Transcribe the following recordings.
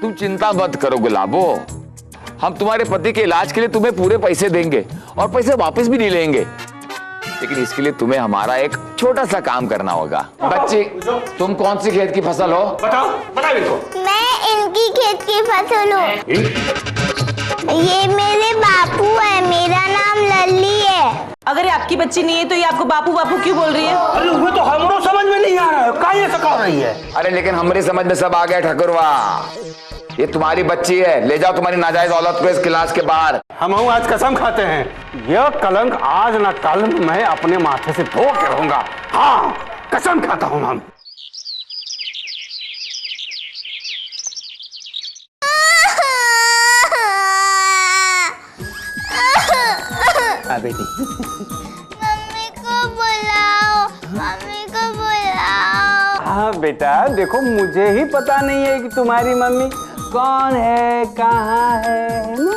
तुम चिंता मत करो गुलाबो, हम तुम्हारे पति के इलाज के लिए तुम्हें पूरे पैसे देंगे और पैसे वापस भी नहीं लेंगे, लेकिन इसके लिए तुम्हें हमारा एक छोटा सा काम करना होगा। बच्ची, तुम कौन सी खेत की फसल हो? बताओ इनको। मैं इनकी खेत की फसल हूँ। ये मेरे बापू है, मेरा नाम लल्ली है। अगर ये आपकी बच्ची नहीं है तो ये आपको बापू बापू क्यों बोल रही है? अरे उसमें तो हमरो समझ में नहीं आ रहा है, काहे ऐसा कर रही है? अरे लेकिन हमारी समझ में सब आ गया ठाकुरवा, ये तुम्हारी बच्ची है, ले जाओ तुम्हारी नाजायज औलाद को इस क्लास के बाहर। हम आज कसम खाते हैं, यह कलंक आज न कल मैं अपने माथे से धो के रहूंगा। हाँ, कसम खाता हूँ हम। बेटी, मम्मी को बुलाओ, मम्मी को बुलाओ। हाँ बेटा, देखो मुझे ही पता नहीं है कि तुम्हारी मम्मी कौन है, कहाँ है ना?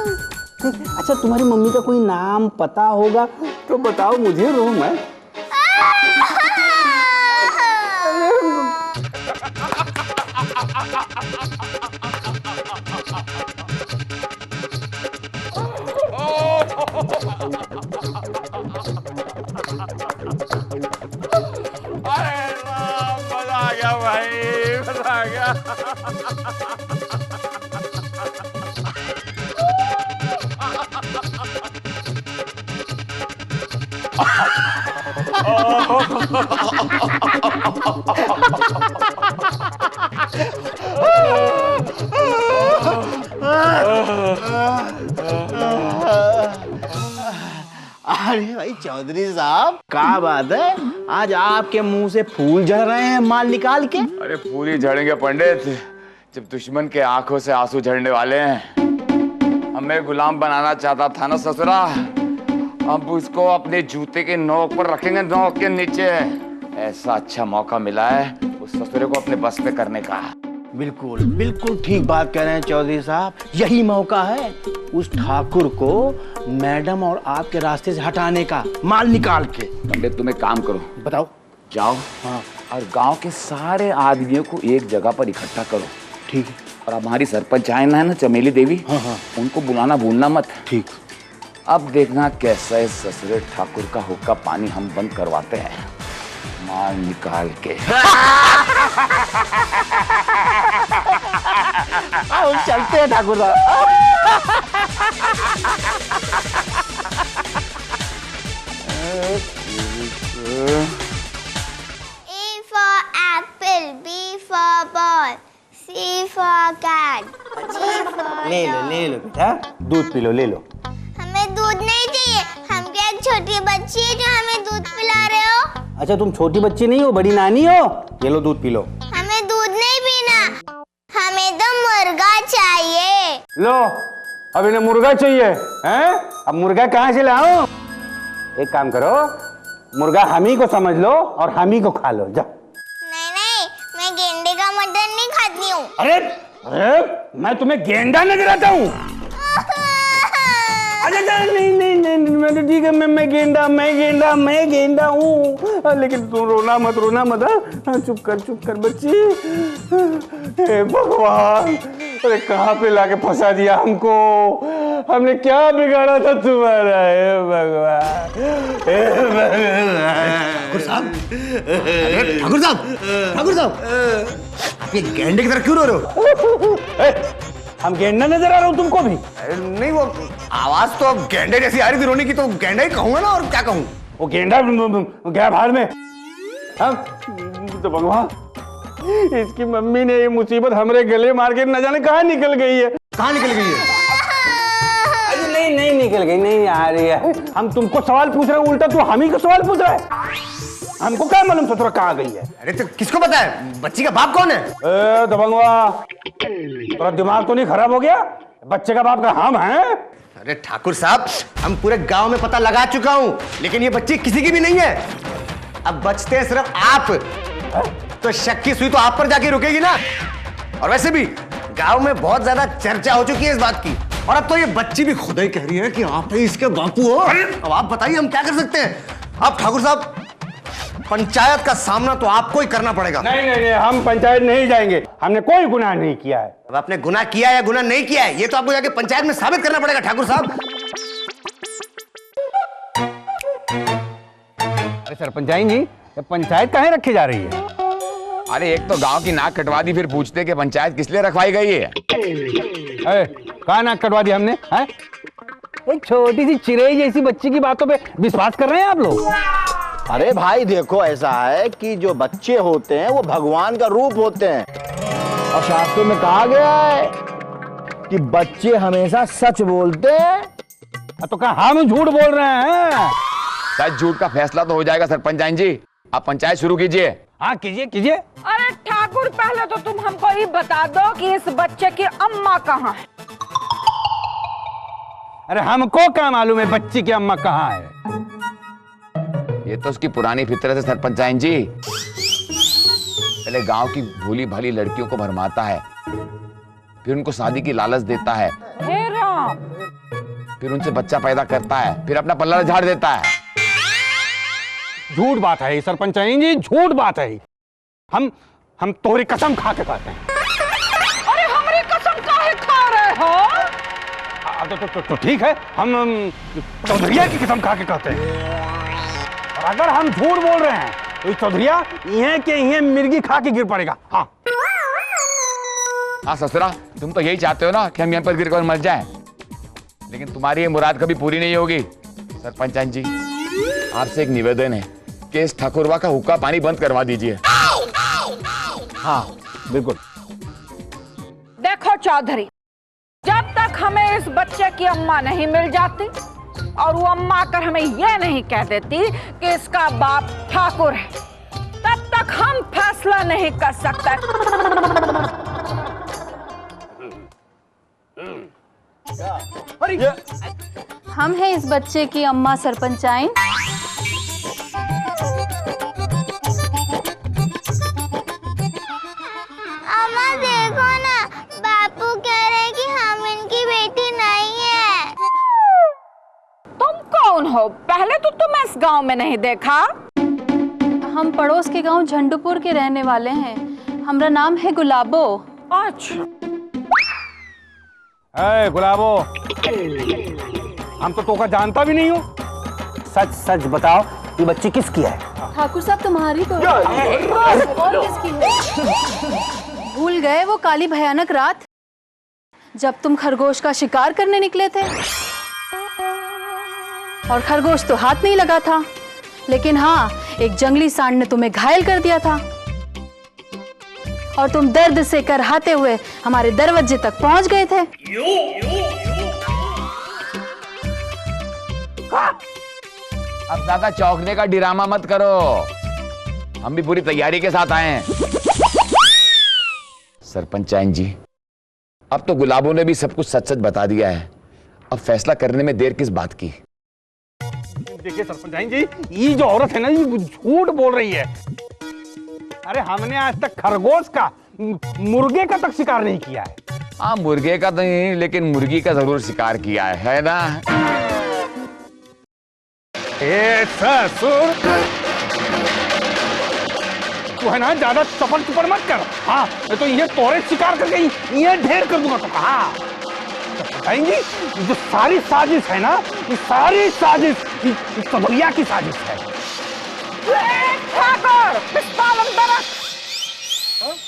अच्छा, तुम्हारी मम्मी का कोई नाम पता होगा तो बताओ मुझे, रो मैं। मजा आ गया भाई, मजा आ गया। अरे भाई चौधरी साहब, क्या बात है, आज आपके मुंह से फूल झड़ रहे हैं माल निकाल के? अरे पूरी झड़ेंगे पंडित, जब दुश्मन के आंखों से आंसू झड़ने वाले हैं। हमें गुलाम बनाना चाहता था ना ससुरा, अब उसको अपने जूते के नोक पर रखेंगे, नोक के नीचे। ऐसा अच्छा मौका मिला है उस ससुरे को अपने बस पे करने का। बिल्कुल बिल्कुल ठीक बात कह रहे हैं चौधरी साहब, यही मौका है उस ठाकुर को मैडम और आपके रास्ते से हटाने का, माल निकाल के। पंडित तुम एक काम करो, बताओ। जाओ हाँ, और गांव के सारे आदमियों को एक जगह पर इकट्ठा करो। ठीक है। और हमारी सरपंच आए ना, है ना, चमेली देवी, हाँ हाँ, उनको बुलाना भूलना मत। ठीक। अब देखना कैसा इस ससुरे ठाकुर का हुक्का पानी हम बंद करवाते हैं, माल निकाल के। चलते हैं ठाकुर साहब। A for apple, B for ball, C for cat, D for ले लो बेटा, दूध पी लो, ले लो। हमें दूध नहीं चाहिए, हम क्या एक छोटी बच्ची है जो हमें दूध पिला रहे हो? अच्छा, तुम छोटी बच्ची नहीं हो, बड़ी नानी हो। ये लो दूध पी लो। हमें दूध नहीं पीना, हमें तो मुर्गा चाहिए। लो, अब इन्हें मुर्गा चाहिए हैं? अब मुर्गा कहाँ से लाऊं? एक काम करो, मुर्गा हम ही को समझ लो और हम ही को खा लो। जा। नहीं, मैं गेंडे का मटन नहीं खाती हूँ। अरे मैं तुम्हें गेंडा नजर आता हूँ? अच्छा नहीं, मैं तो ठीक है, मैं गेंडा हूँ, लेकिन तुम रोना मत। हाँ, चुप कर बच्ची। हे भगवान, अरे कहाँ पे लाके फंसा दिया हमको, हमने क्या बिगाड़ा था तुम्हारा? हे भगवान, ठाकुर साहब, आप ये गेंडे की तरह क्यों रो रहे हो? हम गेंडा नजर आ रहा हूँ तुमको भी? नहीं, वो आवाज तो अब गेंडे जैसी आ रही थी रोने की, तो गेंडा ही कहूंगा ना, और क्या कहूँ? वो गेंडा गया भाड़ में। तो भगवान, इसकी मम्मी ने ये मुसीबत हमरे गले मार के न जाने कहाँ निकल गई है। कहाँ निकल गई है? अरे नहीं निकल गई, नहीं आ रही है। हम तुमको सवाल पूछ रहे हैं, उल्टा तू हम ही को सवाल पूछ रहा है। हमको क्या मालूम ससुरा कहाँ गई है? अरे तो किसको पता है? बच्ची का बाप कौन है? दबंगवा, तेरा दिमाग तो नहीं खराब हो गया? बच्चे का बाप का हम हैं? अरे ठाकुर साहब, हम पूरे गांव में पता लगा चुका हूँ, लेकिन ये बच्ची किसी की भी नहीं है। अब बचते हैं सिर्फ आप, तो शक की सुई तो आप पर जाके रुकेगी ना। और वैसे भी गांव में बहुत ज्यादा चर्चा हो चुकी है इस बात की, और अब तो ये बच्ची भी खुद ही कह रही है कि आप ही इसके बापू हो। अब आप बताइए हम क्या कर सकते हैं? आप ठाकुर साहब पंचायत का सामना तो आपको ही करना पड़ेगा। नहीं नहीं नहीं, हम पंचायत नहीं जाएंगे, हमने कोई गुनाह नहीं किया है। अब आपने गुनाह किया या गुनाह नहीं किया है, ये तो आपको जाके पंचायत में साबित करना पड़ेगा ठाकुर साहब। अरे सरपंचाइन जी, पंचायत काहे रखी जा रही है? अरे एक तो गांव की नाक कटवा दी, फिर पूछते कि पंचायत किस लिए रखवाई गई है। कहाँ नाक कटवा दी हमने? है एक छोटी सी चिड़ै जैसी बच्ची की बातों पे विश्वास कर रहे हैं आप लोग? अरे भाई देखो, ऐसा है कि जो बच्चे होते हैं वो भगवान का रूप होते हैं, और शास्त्रों में कहा गया है कि बच्चे हमेशा सच बोलते हैं। तो कहा हम झूठ बोल रहे हैं? सच झूठ का फैसला तो हो जाएगा सरपंच जी, आप पंचायत शुरू कीजिए। हाँ कीजिए कीजिए। अरे ठाकुर, पहले तो तुम हमको ये बता दो कि इस बच्चे की अम्मा कहाँ है? अरे हमको क्या मालूम है बच्ची की अम्मा कहाँ है? ये तो उसकी पुरानी फितरत है सरपंच जी। पहले गांव की भोली भाली लड़कियों को भरमाता है, फिर उनको शादी की लालच देता है, हे राम। फिर उनसे बच्चा पैदा करता है, फिर अपना पल्ला झाड़ देता है। झूठ बात है सरपंच जी, झूठ बात है। हम तोहरी कसम खा के कहते हैं। अरे हमारी कसम काहे खा रहे हो? तो ठीक है, हम चौधरिया की कसम खा के कहते हैं। और अगर हम झूठ बोल रहे हैं तो चौधरिया इहे के इहे मिर्गी खा के गिर पड़ेगा। हाँ हाँ ससुरा, तुम तो यही चाहते हो ना कि हम यहाँ पर गिरकर मर जाएं, लेकिन तुम्हारी ये मुराद कभी पूरी नहीं होगी। सरपंच जी, आपसे एक निवेदन है कि इस ठाकुरवा का हुक्का पानी बंद करवा दीजिए। हाँ बिल्कुल। देखो चौधरी, जब तक हमें इस बच्चे की अम्मा नहीं मिल जाती और वो अम्मा आकर हमें यह नहीं कह देती कि इसका बाप ठाकुर है, तब तक हम फैसला नहीं कर सकते। हम हैं इस बच्चे की अम्मा सरपंचाइन। अम्मा देखो ना, बापू कह रहे कि हम इनकी बेटी नहीं है। तुम कौन हो? पहले तो तुम इस गांव में नहीं देखा। हम पड़ोस के गांव झंडूपुर के रहने वाले हैं। हमारा नाम है गुलाबो। अच्छा। गुलाबो, हम तो तोका जानता भी नहीं हूँ। सच सच बताओ, ये बच्ची किसकी है? ठाकुर साहब तुम्हारी तो और किसकी है? भूल गए वो काली भयानक रात जब तुम खरगोश का शिकार करने निकले थे? और खरगोश तो हाथ नहीं लगा था, लेकिन हाँ, एक जंगली सांड ने तुम्हें घायल कर दिया था और तुम दर्द से करहाते हुए हमारे दरवाजे तक पहुंच गए थे। अब ज्यादा चौंकने का ड्रामा मत करो, हम भी पूरी तैयारी के साथ आए हैं। सरपंच जी, अब तो गुलाबों ने भी सब कुछ सच सच बता दिया है, अब फैसला करने में देर किस बात की। देखिए सरपंच जी, ये जो औरत है ना, ये झूठ बोल रही है। अरे हमने आज तक खरगोश का, मुर्गे का तक शिकार नहीं किया है। हाँ, मुर्गे का तो नहीं, लेकिन मुर्गी का जरूर शिकार किया है ना? ससुर, तू है ना ज्यादा चपड़ चुपड़ मत कर। हाँ, मैं तो ये तोरे शिकार करके ये ढेर कर दूंगा। तो हाँ बताएंगे, जो सारी साजिश है ना, ये सारी साजिश इस चौधरिया की साजिश है। ठाकुर, पिस्तौल अंदर रख,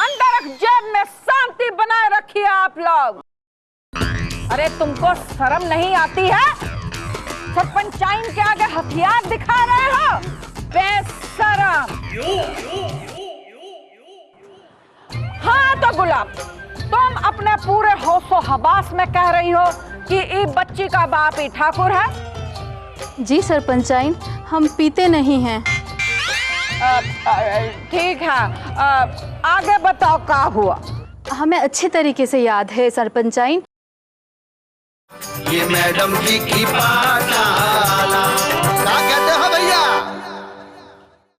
अंदर रख, जेब में शांति बनाए रखिए आप लोग। अरे तुमको शर्म नहीं आती है? सरपंचाइन के आगे हथियार दिखा रहे हो? बेशरम। हाँ तो गुलाब, तुम अपने पूरे होशो हवास में कह रही हो कि ये बच्ची का बाप ही ठाकुर है? जी सरपंचाइन, हम पीते नहीं हैं। ठीक है, आगे बताओ क्या हुआ? हमें अच्छे तरीके से याद है सरपंचाइन। ये मैडम जी की पाठशाला, क्या कहते हैं